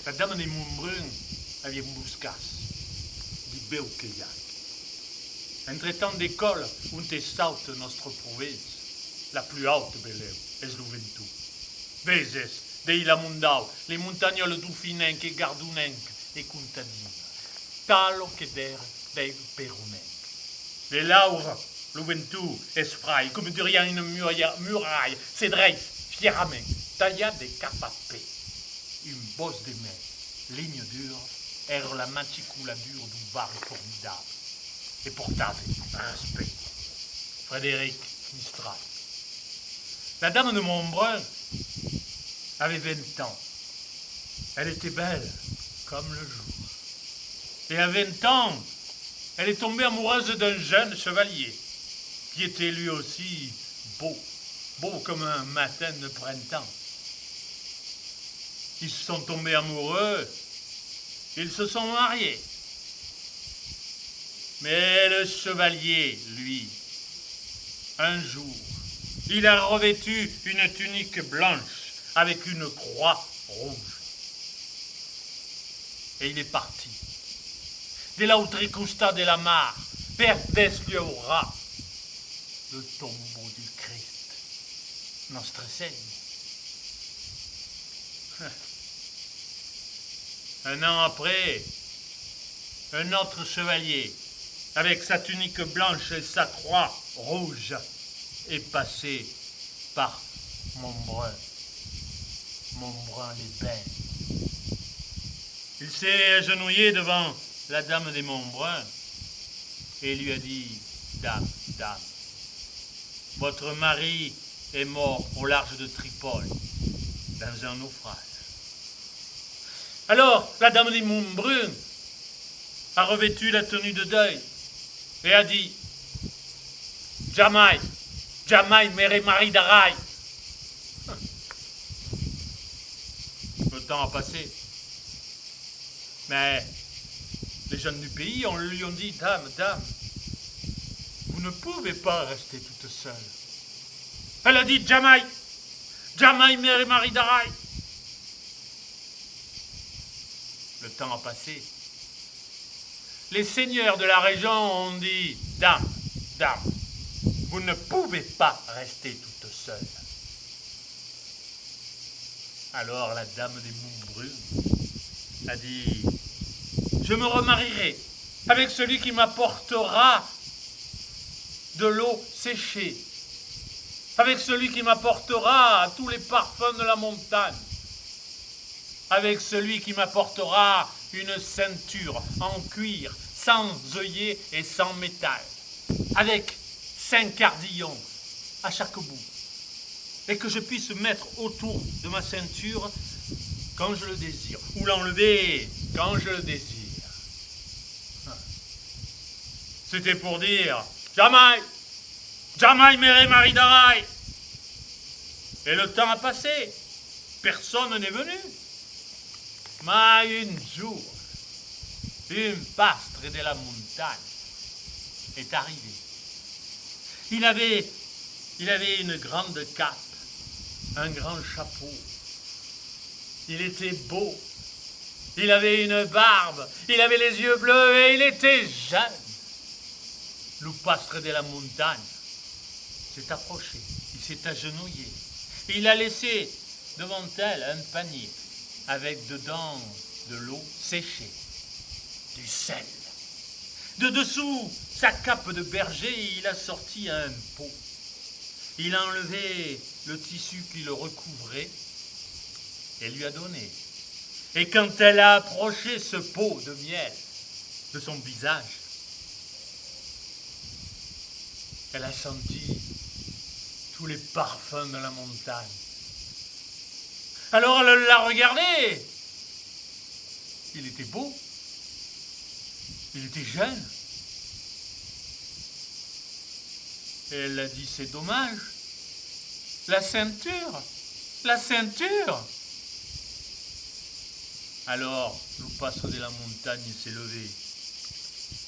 La dame des Montbruns avait une bouscasse, di bel queiac. Entre tant d'écoles on te saute notre province, la plus haute beleu, es l'Uventu. Veses, dei la Mundau, les montagnoles d'Ufinenc et Gardunenc et contadines, talo que der dei Perunenc. Les laures, l'Uventu, esprai, comme dirait une muraille, s'edreis fièrement, talla de capapé. Une bosse de main, ligne dure, era la matriculature du bar formidable. Et portave respect. Frédéric Mistral. La dame de Montbrun avait 20 ans. Elle était belle comme le jour. Et à 20 ans, elle est tombée amoureuse d'un jeune chevalier qui était lui aussi beau, beau comme un matin de printemps. Ils se sont tombés amoureux, ils se sont mariés. Mais le chevalier, lui, un jour, il a revêtu une tunique blanche avec une croix rouge. Et il est parti. De la Utricusta de la Mare, vers Desliora, le tombeau du Christ, notre Seigneur. Un an après, un autre chevalier, avec sa tunique blanche et sa croix rouge, est passé par Montbrun les Bains. Il s'est agenouillé devant la dame des Montbrun et lui a dit « Dame, dame, votre mari est mort au large de Tripoli, dans un naufrage. » Alors, la dame des Montbrun a revêtu la tenue de deuil et a dit « Jamais, jamais, mere mari d'arai. » Le temps a passé. Mais les jeunes du pays lui ont dit « Dame, dame, vous ne pouvez pas rester toute seule. » Elle a dit « Jamais, jamais, mere mari d'arai. » Le temps a passé. Les seigneurs de la région ont dit « Dame, dame, vous ne pouvez pas rester toute seule. » Alors la dame des Montbrun a dit « Je me remarierai avec celui qui m'apportera de l'eau séchée, avec celui qui m'apportera tous les parfums de la montagne, avec celui qui m'apportera une ceinture en cuir, sans œillet et sans métal, avec 5 cardillons à chaque bout, et que je puisse mettre autour de ma ceinture quand je le désire, ou l'enlever quand je le désire. C'était pour dire « Jamais, jamais, mere mari d'arai. » Et le temps a passé, personne n'est venu. Mais un jour, un pastre de la montagne est arrivé. Il avait une grande cape, un grand chapeau. Il était beau. Il avait une barbe. Il avait les yeux bleus et il était jeune. Le pastre de la montagne s'est approché. Il s'est agenouillé. Il a laissé devant elle un panier avec dedans de l'eau séchée, du sel. De dessous sa cape de berger, il a sorti un pot. Il a enlevé le tissu qui le recouvrait et lui a donné. Et quand elle a approché ce pot de miel de son visage, elle a senti tous les parfums de la montagne. Alors elle l'a regardé. Il était beau. Il était jeune. Et elle a dit, c'est dommage. La ceinture. La ceinture. Alors, le pastre de la montagne s'est levé,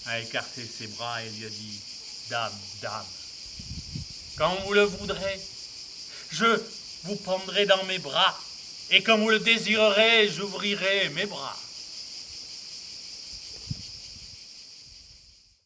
a écarté ses bras et lui a dit, dame, dame, quand vous le voudrez, je vous prendrai dans mes bras Et comme vous le désirerez, j'ouvrirai mes bras.